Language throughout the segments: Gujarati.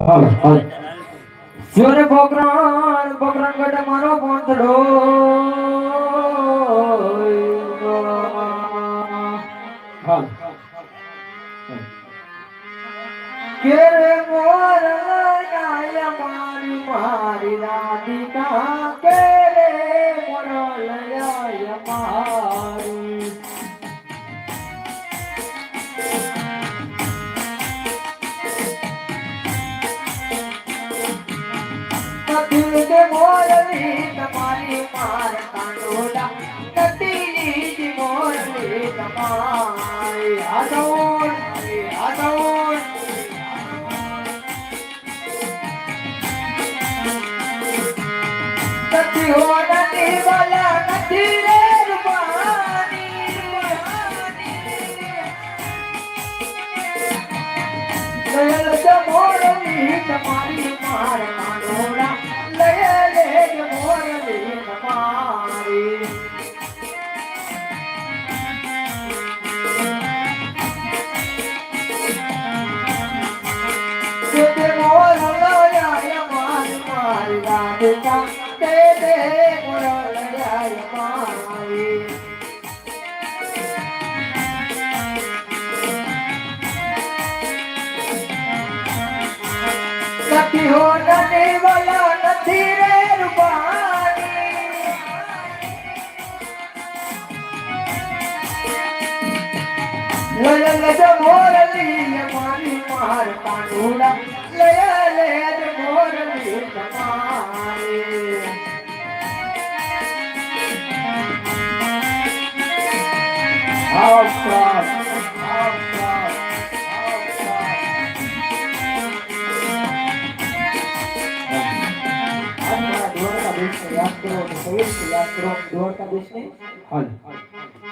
હાલ હાલ જોરે પોકરણ ગઢ મારો પોંથડો હાલ કે રે મોર લયા મારી મારી રાધિકા કે રે મોર લયા મારી નદી મોરલી તમારી માર કાંડોડા નદી મોરલી તમારી આદોર આદોર નદી હો નદી વાલા નદી રે રૂપાની લયલ જ મોરલી તમારી માર કાંડોડા લયલ જ મોરલી તમારી તે મોર લયા મારી મારી રાધિકા તે મોર લયા મારી નથી હો નથી વાલા નથી રે રૂપાની લયલ જ મોરલી મારી માર કાંડોડા લયલ જ મોરલી તમારી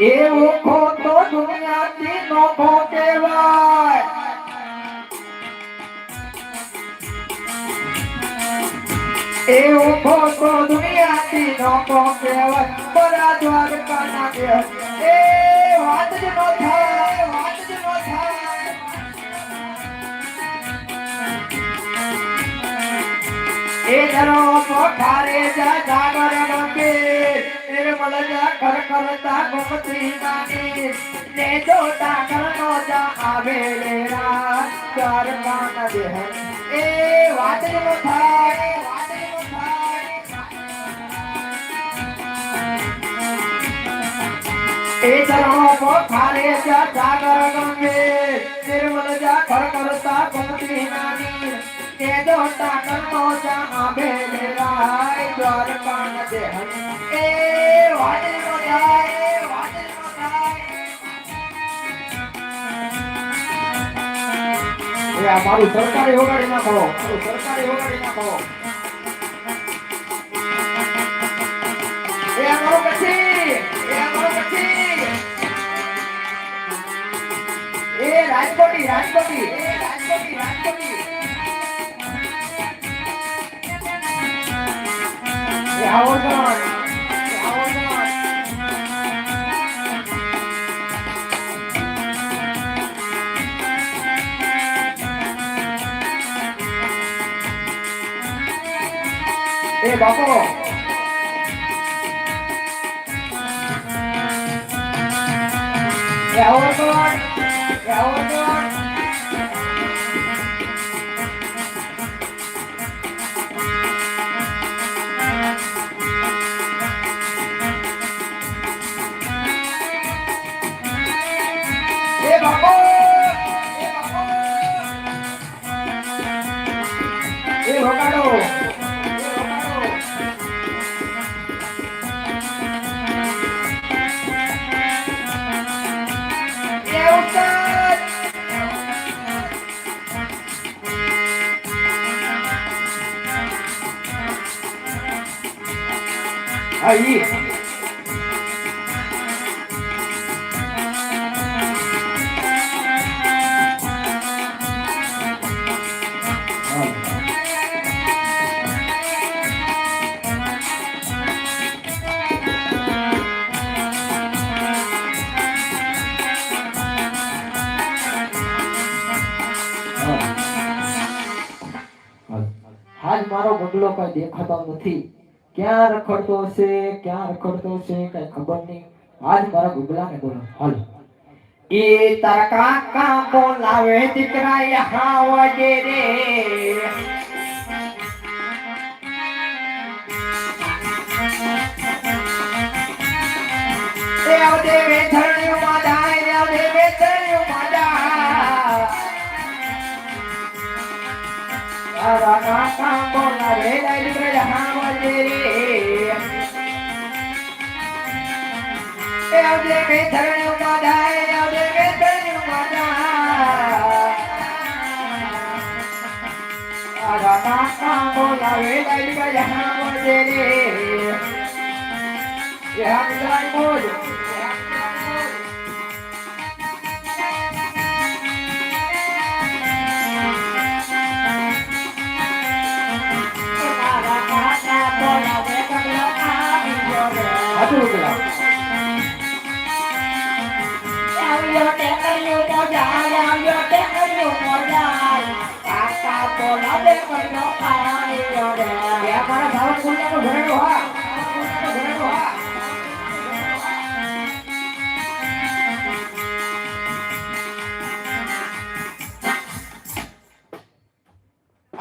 એવો ખોટો દુનિયાથી નોખો કહેવાય એવો ખોટો દુનિયાથી નોખો કહેવાય બરા દ્વારકા ના કહેવાય એ વાત જ નો થાય વાત જ નો થાય એ જરો પોખારે જા જાગર ગંગે નિર્મલ જા કર કરતા ગોમતી નાની ને જો ડાકર નો જા આવે લેરા ચાર કાન દેહ એ વાત જ નો થાય વાત જ નો થાય એ જરો પોખારે જા જાગર ગંગે નિર્મલ જા કર કરતા ગોમતી નાની કે દોટા કરનો જા આબે લેરાય દ્વારકા ન દેહ એ વાદળ નો જાય વાદળ નો જાય એ આ મારું સરકારી હોગાડી નાખો મારું સરકારી હોગાડી નાખો એ આ મારું પછી એ આ મારું પછી એ રાજકોટી રાજકોટી એ રાજકોટી રાજકોટી આવો તો આવો તો એ બાપો એ આવો તો એ આવો તો aí બંગલો કઈ દેખાતો નથી. ક્યાં રખડતો હશે કઈ ખબર નહીં. આજ મારા ગુગલાને બોલો હાલ. એ તારા કાકા બોલાવે દીકરા યહાં આવજે રે. આવજે વેથણિયું માડા, આવજે વેથણિયું માડા. તારા કાકા બોલાવે દીકરા યહાં આવજે રે. આવજે વેથણિયું માડા, આવજે વેથણિયું માડા. તારા કાકા બોલાવે દીકરા યહાં આવજે રે. યહાં જાય મોજ.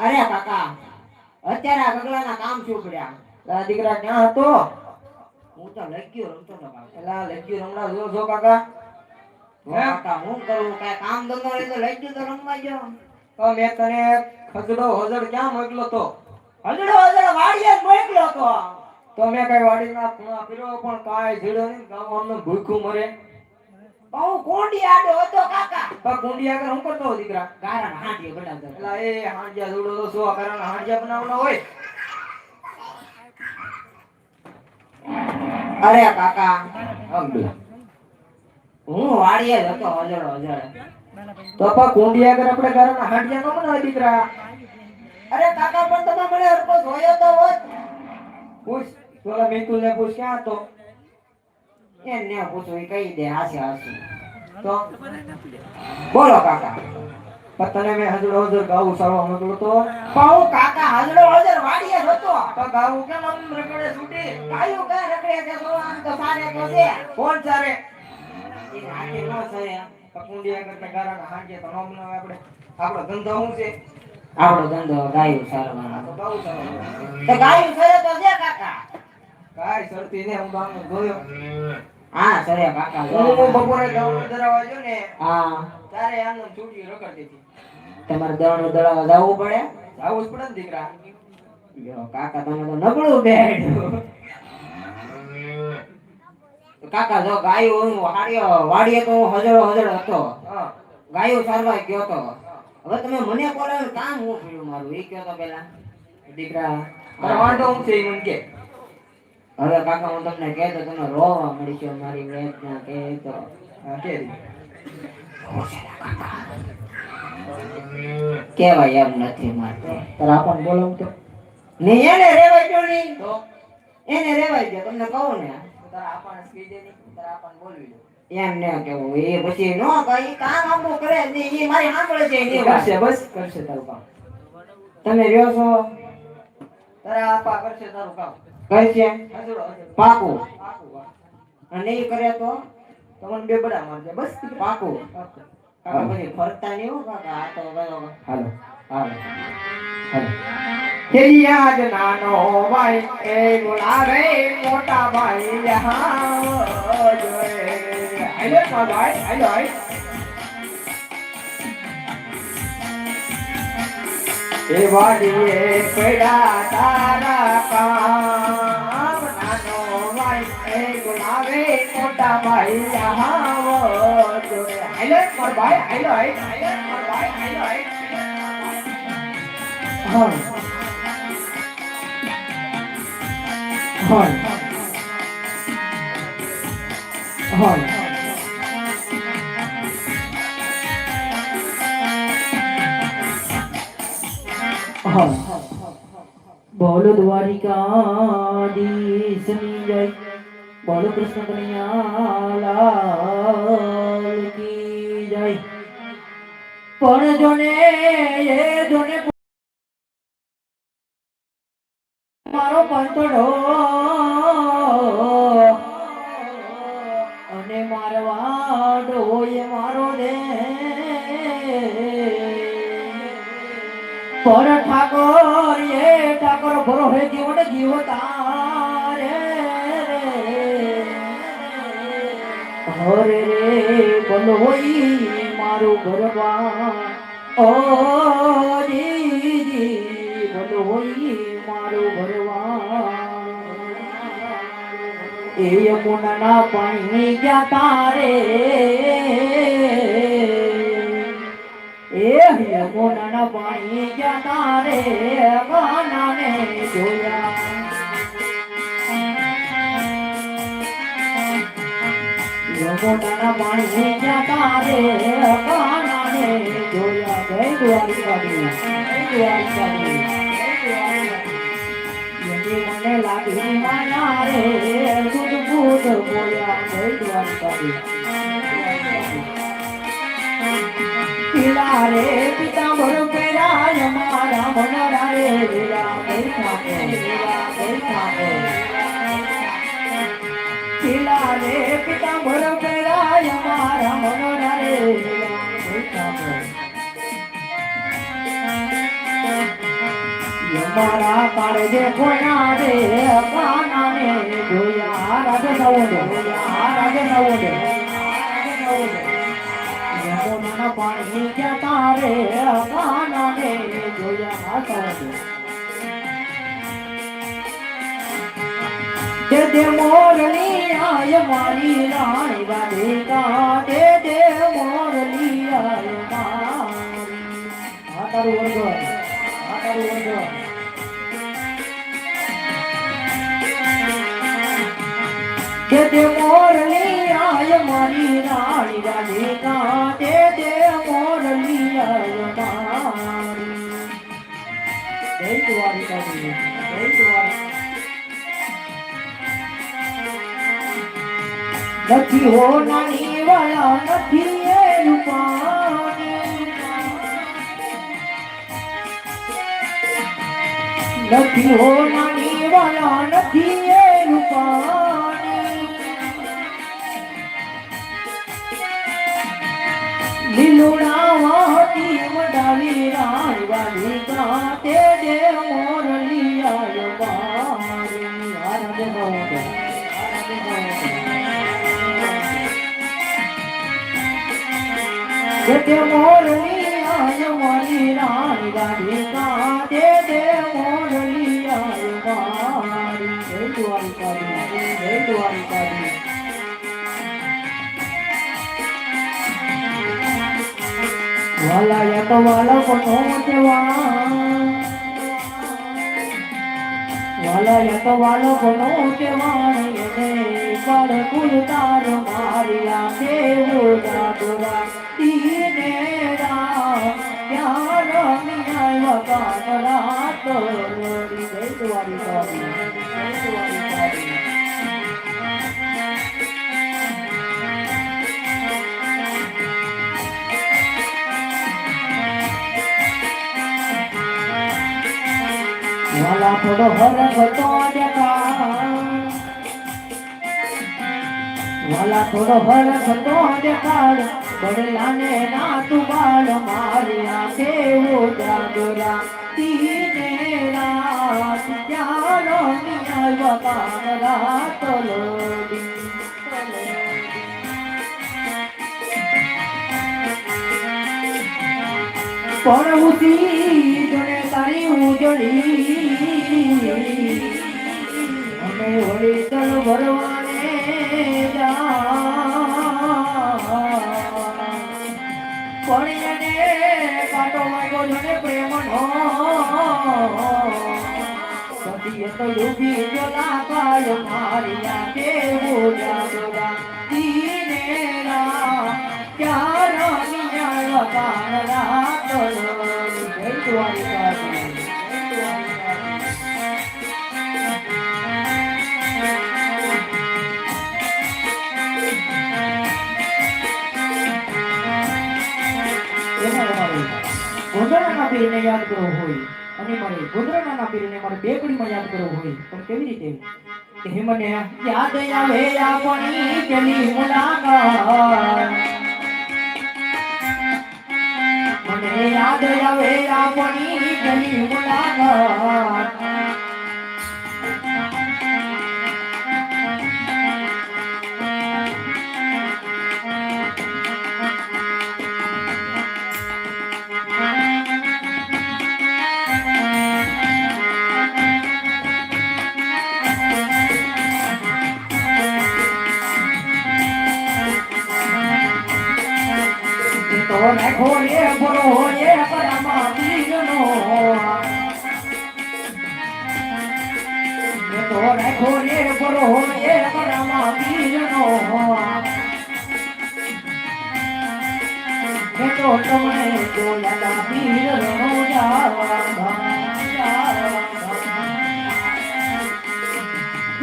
અરે કાકા અત્યારે આ ગગલાના કામ શું પડ્યા? તારા દીકરા ક્યાં હતો? હું તો લગ્યો રમતો હતો કાકા. એલા લખ્યું રમણા જો કાકા. કાકા હું કરું કઈ કામ ધંધો હોય તો લગ્યો તો રમવા ગયો. તો મેં તને ખસડો હજડ ક્યાં મોકલો તો? હજડો વાડીએ મોકલ્યો તો. તો મેં કઈ વાડીના ખૂણા ફેરવો પણ કાંઈ જીડો નહીં. ગામ અમને ભૂખ્યું મરે. બહુ કોંડી આડો હતો કાકા. તો કુંડી આગળ હું કરતો હતો દીકરા? ગારાના હાંડીએ બનાવતો હતો. એલા એ હાંડિયા જોડો તો શું કારણ હાંડિયા બનાવવાના હોય? અરે કાકા અંબે હું વાડીએ જ હતો હજડો. તો પા કુંડી આગળ આપણે ગારાના હાંડિયા ન બનાવે દીકરા. અરે કાકા પણ તમે મને હરકો જોયો તો હોત. પૂછ તોલા મિતુલને પૂછ ક્યાં હતો? એને પૂછું એ કહી દે હાસે હાસે. તો બોલો કાકા. પણ તને મેં હજડ ગાવું સારવા મોકલો તો? બહુ કાકા હજડો વાડીએ જ હતો. તો ગાવું કેમ આમ રખડે છૂટી? કાયું કઈ રખડે છે તો આમ તો સારે તો છે. કોણ ચારે? એ હાથે નો છે. તો કુંડી આગળ તે ગારાના હાંડિયા તો ન બનાવે આપણે. આપણો ધંધો શું છે? આપણો ધંધો ગાયું સારવાનો. તો ગાવું સારવા. તો ગાયું સરે તો છે કાકા. કાઈ સરતી ને હું ગામનો જોયો. હા સરે કાકા હું બપોરે ગામનો દરાવા જો ને હા ત્યારે આનંદ છૂટી રખડતી હતી. તમારે દળનો દળાવા જવું પડે. આવું જ પડે ને દીકરા. યો કાકા તમે તો નબળું બેઠું. કાકા જો ગાયું વાડીએ તો હું હજડો હતો. હા ગાયું સારવા ગયો તો. હવે તમે મને બોલાવો કામ હું કર્યું મારું એ કયો તો પેલા દીકરા મારો વાંધો હું છે ઈ મને કે. હવે કાકા હું તમને કહે તો તમે રોવા મળશો મારી વેદના કે તો હા કે દી. કેવાય એમ નથી મારતો. તારા આપણ બોલાવું તો? નહીં એને રેવાય ગયો નહીં. તો એને રેવાય ગયો તમને કહું ને. તારા આપણ સ્પીડ દે ની તારા આપણ બોલવી દો. એમ ને કેવું એ પછી નો કઈ કામ આપણું કરે ને એ મારી સાંભળે છે એની વાત. કરશે બસ કરશે તારું કામ. તમે રહ્યો છો તારા આપા કરશે તારું કામ. કરશે હજડો પાકું. પાકું. અને એ કરે તો તમને બે બડા મારજે બસ. પાકું. પાકું. કાકા પછી ફરતા નહીં હો કાકા આ તો ગયો. હાલો હાલો યાદ નાનો ભાઈ એ બોલાવે મોટા ભાઈ યહાં જોએ. હેલો ભાઈ હેલો. એ વાડીએ પડ્યા તારા કામ નાનો ભાઈ એ બોલાવે મોટા ભાઈ યહાં જોએ. હેલો ભાઈ હેલો ભાઈ હેલો. હા બોલો દ્વારિકાધીશની જય. બોલો કૃષ્ણ કનૈયા લાલ કી જય. પણ જોને બંતડો અને મારવાડો હોય મારો દે પર ઠાકોર એ ઠાકોર ભરો હે જીવન જીવતા હરે રે બોલો હોય મારું ગરબા ઓ જી બોલો હોય મારું ગરબા એ યમુના પાણી ગયા તારે એ યમુના પાણી ગયા તારે કાનાને જોયા યમુના પાણી ગયા તારે કાનાને જોયા જય દ્વારિકાધી જય દ્વારિકાધી મને લાગી માયા રે દૂધ બૂધ બોલ્યા જય દ્વારિકાધી પીલા રે પિતાંબર પેરાય મારા મનરા રે લીલા પીલા રે પિતાંબર પેરાય મારા મનરા રે મારા કાળે જે કોના રે કાનાને જોયા રાધે નવોને યમુના પાણી ગયા તારે કાનાને જોયા દે મોરલી આય મારી રાણી રાધિકા દે મોરલી આય મારી આ તારું વર્ગ દે મોરલી આય મારી રાણી રાધિકા દે મોરલી આય મારી જય દ્વારિકાધી જય દ્વારિકા નથી હો નાની વાળા નથી એ રૂપાની નથી હો નાની વાળા નથી એ રૂપાની લીલુડા વાટી વડાવી રાણી વાલિકા તે દે મોરલી આય મારી આનંદ નવોદય દે મોરલી આય મારી રાણી રાધિકા દે મોરલી આય મારી જય દ્વારિકાધી વાલા યત વાલા કોનો દેવા વાલા યત વાલા કોનો દેવા એને પર કુલ તાર મારિયા દેવો દાદરા દીને રા યાર મિયા વકાન રાત રોડી જય દ્વારિકાધી વાલા થોડો હરખ તો દેખા વાલા થોડો હરખ તો દેખાડ બડલાને ના તું બાળ મારિયા દેવો દાદરા તીને રાત ચાલો મિયા વકાન રાત લોડી પણ ઉસી જણે તારી ઉજળી અમે વળી તલ ભરવાને પણ એને કાંટો વાગ્યો જણે પ્રેમનો સતી તો ડૂબી ગયેલા કાય મારિયા દેવો જાગરા દીને રા ચાર મિયા વકાન રાત જય દ્વારિકાધી ઘોડાના બેને યાદ કરવો હોય અને મારે ગોધરાના પીરને મારે બે કડીમાં યાદ કરવો હોય પણ કેવી રીતે કે હે મને યાદ આવે આપણી પેલી મુલાકાત મને યાદ આવે આપણી પેલી મુલાકાત તો રાખો રે બોલો એ પરામા પીરનો તો રાખો રે બોલો એ પરામા પીરનો તો તમને જોયા પીરનો જાવા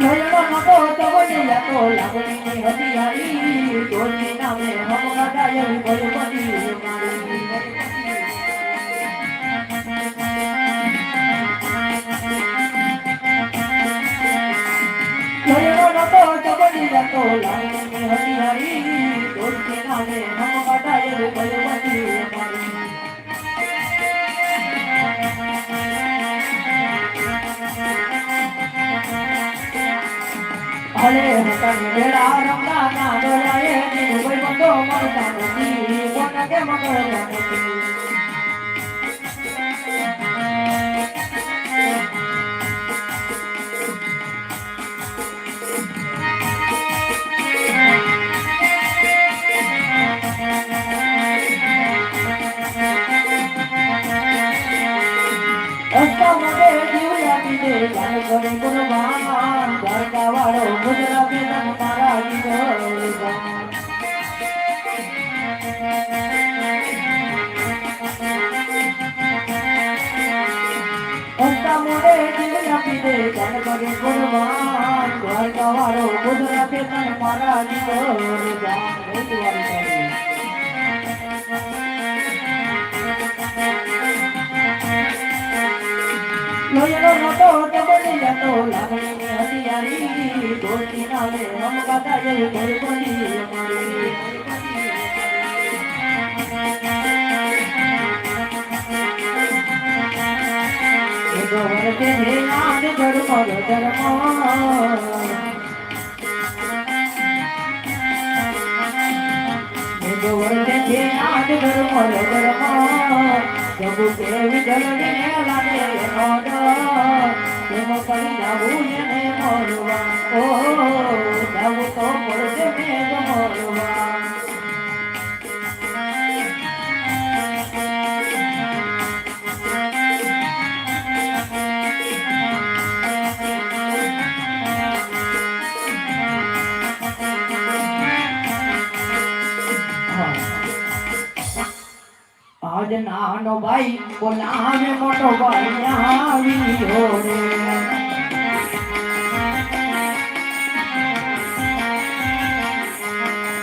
લયડો નતો તો વડિયા તો લાગણી હતિયારી તોની નામે હમ ગાડાય ભલપતિ મારી લયડો નતો તો વડિયા તો લાગણી હતિયારી તોની નામે હમ ગાડાય ભલપતિ મારી હલે હતન વેળા રમલા ના ડોલાએ ની કોઈ બંધો મળતા નથી કોને કે મગળતા નથી રસ્તા માટે જીવ આપી દે ગાય કરે કુરબાન દ્વારકા વાળો ગુજરાતી તન મારા જીવ રસ્તા મોડે જીવ આપી દે ગાય કરે કુરબાન દ્વારકા વાળો ગુજરાતી તન મારા જીવ લોયડો નતો તો બની જતો લાગણી હતિયારી તોની નામે હમ ગાડાય ભલપતિ મારી ગોવર કે યાદ ધર્મ ગોવર કે યાદ ધર્મ પ્રભુ કેવી જલને લાગે મોડો તેમ કરી જાવું એને મોરવા ઓ જાવું તો પડશે મેઘ મોરવા આજ નાનો ભાઈ બોલાવે મોટો ભાઈ આવ્યો રે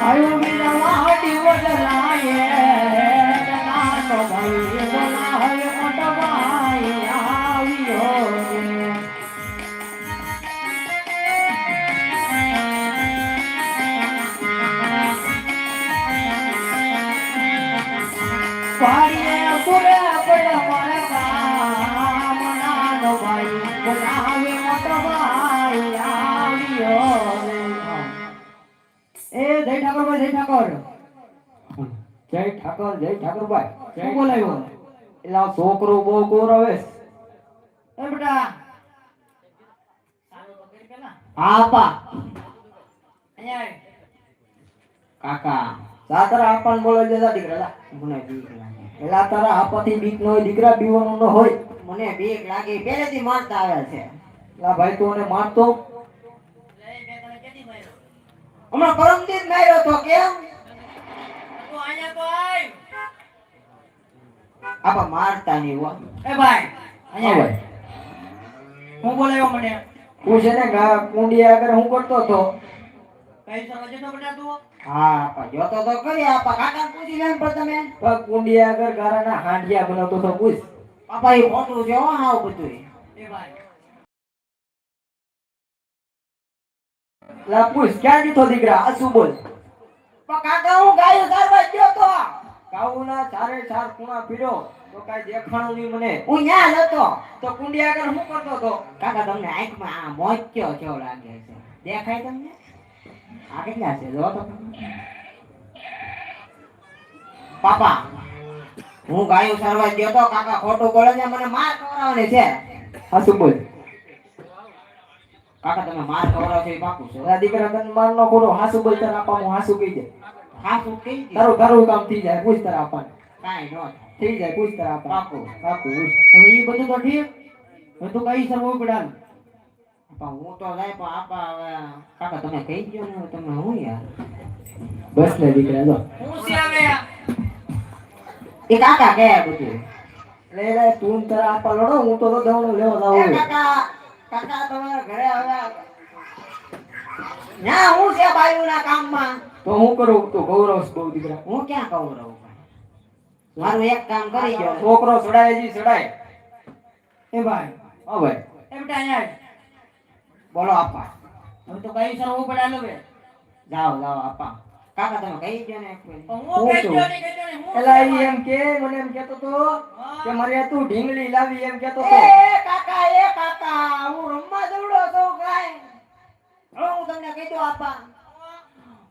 આયો મિલવાડી વડલાએ નાનો ભાઈ બોલાવે મોટો ભાઈ આવ્યો રે પાડીએ સુરે પડ મારા નાનો ભાઈ બોલાવે મોટો ભાઈ આવ્યો એ જય ઠાકોર ભાઈ જય ઠાકોર જય ઠાકોર ભાઈ શું બોલાવ્યો એટલે આ છોકરો બહુ ગોરાવે એ બેટા હા પા અહીંયા કાકા તારા આપણ બોલે જતા દીકરા મને બીક લાગે એલા તારા આપાથી બીક ન હોય દીકરા બીવાનું ન હોય મને બીક લાગે પહેલેથી મારતા આવ્યા છે એલા ભાઈ તું મને મારતો હમણાં પરમદીપ માર્યો તો કેમ આપા મારતા નહીં હો એ ભાઈ અહીંયા ભાઈ હું બોલાવ્યો મને તું છે ને કુંડી આગળ હું કરતો તો કઈ સમજે તો બેટા તું હા આપા જોતો તો કરી આપા કાકા પૂછી લેમ પર તમે કુંડી આગળ ગારાના હાંડિયા બનાવતો તો પૂછ બાપા એ ખોટું છે હો હાવ બધું. એ ભાઈ લા પૂછ ક્યાં દીધો દીકરા આ શું બોલ? પણ કાકા હું ગાયો ચારવા ગયો તો. ગાઉના ચારે ચાર ખૂણા પીડ્યો તો કાઈ દેખાણું નહીં મને. હું ન્યા જતો તો કુંડી આગળ શું કરતો તો? કાકા તમને આંખમાં આ મોચ્યો કેવો લાગે છે? દેખાય તમને? આ કેટલા છે જો તો. પાપા હું ગાયો ચારવા ગયો તો કાકા ખોટું બોલે છે મને માર ખવડાવવાની છે. હા શું બોલ? કાકા તમે માર ખવડાવો છો એ પાકું છે. આ દીકરા તને માર નો ખોડો હાસુ બોલ તાર આપા હું હાસુ કહી દે. હાસુ કહી દે. તારું કામ થઈ જાય પૂછ તાર આપા. કાઈ નો થઈ જાય પૂછ તાર આપા. પાકું હવે ઈ બધું તો ઠીક. હવે તું કઈ સર ઉપડાન. આપા હું તો જાય પણ આપા હવે કાકા તમે કહી દો ને તમે હું યાર. બસ ને દીકરા જો. હું છે હવે એ કાકા કે બધું. લે તું તાર આપા લડો હું તો દવણો લેવા જાવ. કાકા કાકા તમારા ઘરે આવ્યા ના હું છે બાયુના કામમાં તો હું કરું તો ગૌરવ બહુ દીકરા હું ક્યાં ગૌરવ મારું એક કામ કરી ગયો છોકરો સડાય જી સડાય એ ભાઈ ઓ ભાઈ એ બેટા અહીંયા બોલો આપા હવે તો કઈ સર હું પડાલો બે જાઓ જાઓ આપા કાકા તમે કહી ગયો ને એક મિનિટ હું કહેજો ને હું એલા ઈ એમ કે મને એમ કહેતો તો કે મારે તું ઢીંગલી લાવી એમ કહેતો તો એ કાકા હું રમવા દોડો તો કાઈ હું તમને કહી દઉં આપા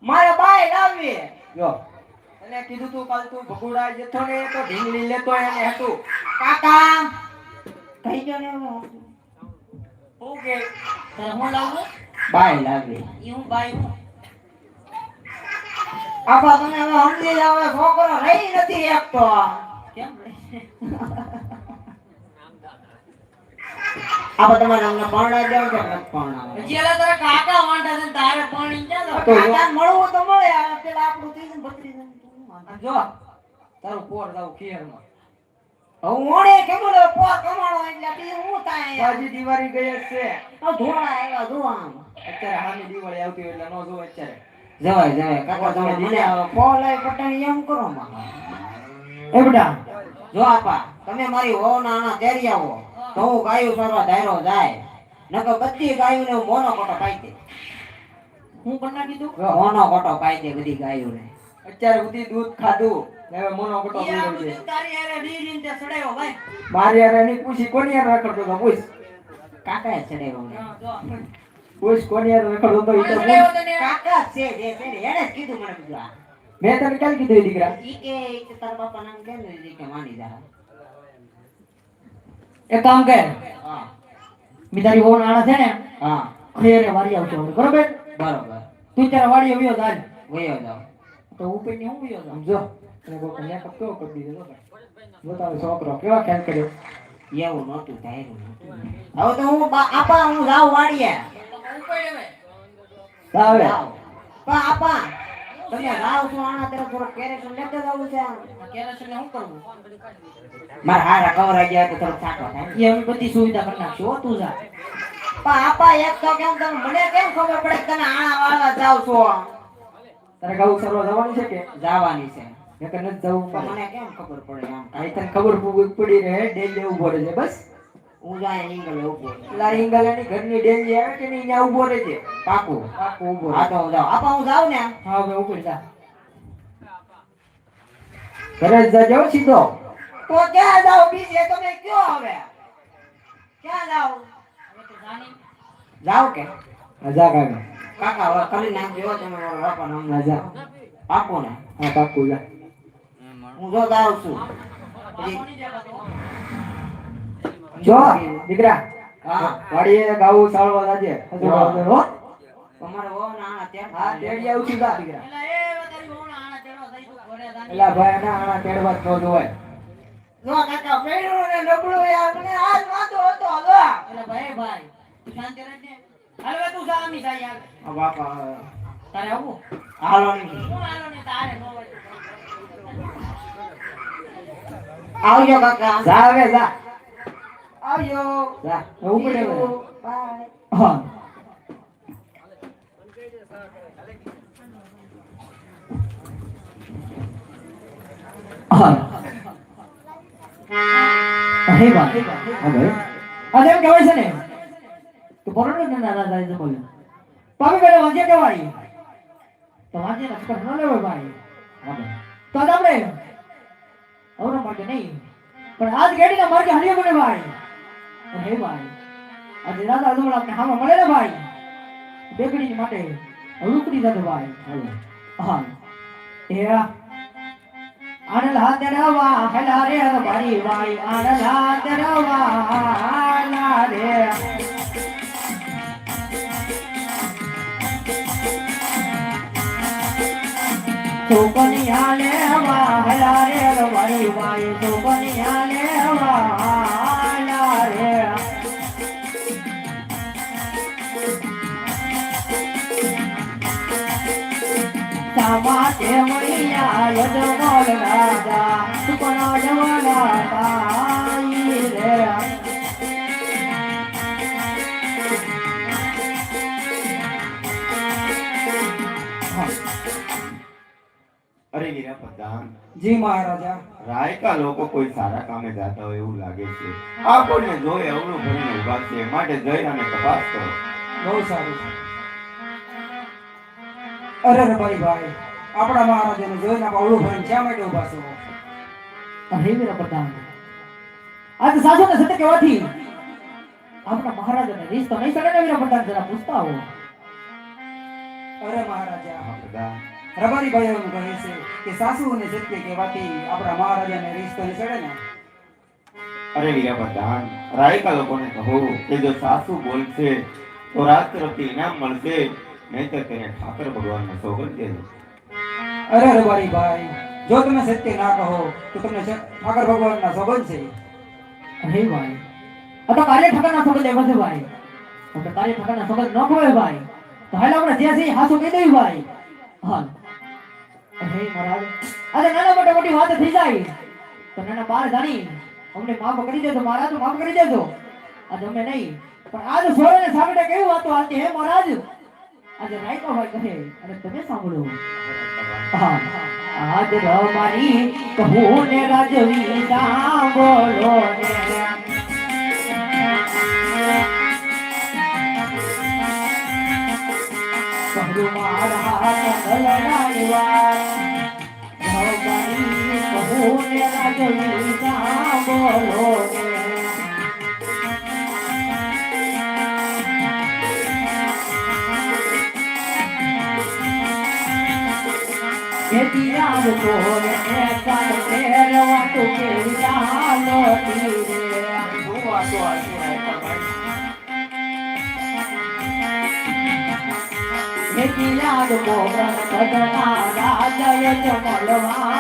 મારે બાય લાવી જો એને કીધું તું કાલ તું ભગુડા જતો ને તો ઢીંગલી લેતો એને હતું કાકા કહી ગયો ને હું કે તારે હું લાવું બાય લાવી ઈ હું ભાઈ હું આપા તમે હવે સમજી જાવ છોકરો રહી નથી એકતો કેમ આપા તમારા નામના પાણા જાવ કે નથી પાણા જેલા તારા કાકા વાંટા છે તારે પાણી ચાલો તો કાકા મળવું તો મળે આ પેલા આપણું 30 32 જો તારું પોર જાવ ખેરમાં હું ઓણે કેમનો પોર કમાણો એટલે તી હું થાય બાજી દિવાળી ગઈ જ છે આ ધોળા આવ્યા જો આમ અત્યારે હાની દિવાળી આવતી એટલે નો જો અત્યારે જવાય કાકા તમે મને પોલાય પટાણી એમ કરો માં એ બેટા જો આપા તમે મારી હોના આના તેરી આવો તો હું ગાયું સરવા ધાયરો જાય નકર બધી ગાયુંને હું મોનો કોટો પાઈ દે હું પણ કીધું મોનો કોટો પાઈ દે બધી ગાયુંને અત્યારે સુધી દૂધ ખાધું ને હવે મોનો કોટો ઈ આ પીરો છે બધું તારી હારે ડીડીને તે સડાયો ભાઈ મારી યાર એની પૂછી કોની યાર રખડતો તો પૂછ કાકાએ સડાયો મને જો પૂછ કોની યાર રખડતો તો ઈ તો સડાયો તને કાકા છે જે તેને એને જ કીધું મને બીજું આ મેં તને ક્યાં કીધું એ દીકરા ઈ કે તારા બાપા નામ કેમ ને ઈ કે માની જા એક કામ કર હા મી તારી ઓન આણા છે ને હા ખેરે વાડી આવતો બરોબર બરોબર તું તારા વાડી આવ્યો દાલ વયો જાવ તો ઉપર ની હું ગયો સમજો અને કોઈ કન્યા કપ કેવો કરી દીધો જો તારો છોકરો કેવા ખ્યાલ કર્યો એવું નહોતું ધાર્યું નહોતું. હવે તો હું આપા હું જાઉં વાડીએ આવે જાઉં. પણ આપા તમે જાવ છો આના તરફ થોડો કેરેક્ટર લેતો જાવું છે કેરેક્ટર ને શું કરવું મારા હારા કવરાઈ ગયા તો થોડું સાટો થાય એ અમે બધી સુવિધા કરી નાખશું હો તું જા પણ આપા એક તો કેમ તમે મને કેમ ખબર પડે કે તમે આણા વાળવા જાવ છો તારે ગાઉ સરવા જવાનું છે કે જવાની છે નકર નથી જવું પણ મને કેમ ખબર પડે આમ આ તને ખબર પડી રહે ડેલી ઉભો રહે છે બસ હું જાય નીકળે ઉભો લારી ગલાની ઘરની ડેલી આવે કે નહીં ત્યાં ઉભો રહે છે પાકું પાકું ઉભો હા તો હું જાઉં આપા હું જાઉં ને હા હવે ઉપર જા ઘરે જ જાજો સીધો તો ક્યાં જાવ બીજે તમે કયો હવે ક્યાં જાવ જાવ કે જા કાકા કાકા હવે કરી નાખજો તમે મારા બાપા નામ ના જા પાકું ને હા પાકું જા હું જો જાઉં છું જો દીકરા હા વાડીએ ગાઉ સાળવા જાજે હજુ આવજો હો તમારે હો ના ત્યાં હા તેડી આવું છું જા દીકરા એલા એ તારી હો ના તેડો થઈ તું ઘરે જા એલા ભાઈ ના આના તેડવા જ ન જોવાય જો કાકા પેડું ને નબળું યાર મને આજ વાંધો હતો હવે એટલે ભાઈ શાંતિ રહેજે હાલ હવે તું જા અમી જા યાર આ બાપા તારે આવું હાલો ની હું હાલો ને તારે નો હોય આવજો કાકા જા હવે જા આવજો જા ઉપર રે બાય હા હા હે ભાઈ હા ભાઈ આજે એમ કહેવાય છે ને કે પોરણો ને નાના જાય છે બોલે પામી બેડે વાંચે કહેવાય તો વાંચે ને પર ન લેવો ભાઈ હા ભાઈ તો આજ આપણે અવરા માટે નહીં પણ આજ ગેડીના માર્ગે હરિયો બને ભાઈ હે ભાઈ આજે દાદા અજમલ આપણે હામાં મળે ને ભાઈ બેકડી માટે રૂકડી જતો ભાઈ હા એ આનલ હાથ રવા હલા રે મારી ભાઈ આનલ હાથ રવા હલા રે સોપનિયા લે હવા હલા રે મારી ભાઈ સોપનિયા લે હવા હલા રે સામાતે મૈયા યજમલ રાજા સુપના જવાના તાઈ રે અરે વીરા પ્રધાન જી મહારાજા રાયકા લોકો કોઈ સારા કામે જાતા હોય એવું લાગે છે આપણને જોઈ અવળું ભરીને ઉભા છે માટે જઈ અને તપાસ કરો બહુ સારું છે અરે રે ભાઈ ભાઈ આપણા મહારાજાને જોઈને બાવળું ભરીને શા માટે ઉભા છો અરે વીરા પ્રધાન આજ સાસુ ને સત્ય કહેવાથી આપણા મહારાજાને રીસ તો નહીં ચડે ને વીરા પ્રધાન જરા પૂછતા હો અરે મહારાજા પ્રધાન રબારી ભાઈ એવું કહે છે કે સાસુ અને સત્ય કહેવાથી આપણા મહારાજાને રીસ તો નહીં ચડે ને અરે વીરા પ્રધાન રાયકા લોકોને કહો કે જો સાસુ બોલશે તો રાત તરફથી ઇનામ મળશે નહીંતર તેને ઠાકર ભગવાનને સોગંદ દેજો અરે રબારી ભાઈ જો તમે સત્ય ના કહો તો તમને ઠાકર ભગવાનના સોગંદ છે અરે ભાઈ આ તો કાર્ય ઠાકરના સોગંદ એવા છે ભાઈ આપણે કાર્ય ઠાકરના સોગંદ ન ખવાય ભાઈ તો હાલ આપણે જે છે હાસુ કહી દઈએ ભાઈ હા અરે મહારાજ અરે નાના મોટી વાત થઈ જાય તો નાના બાર જાણી અમને માફ કરી દેજો મહારાજ માફ કરી દેજો આજ અમે નહીં પણ આજ સોળે સાબડે કેવી વાતો હાલતી હે મહારાજ આજે રાયકો ભાઈ કહે અને તમે સાંભળો હા આજ રમારી કહું ને રાજવી સાંભળો ને કહું મારા કલડાની વાત રમારી કહું ને રાજવી સાંભળો ને યાદ કોને કાલ ફેરવા તો કે ચાલો ધીરે હું વાતો આસુ રાયકા ભાઈ યાદ કોને કદના રાજા જમલવા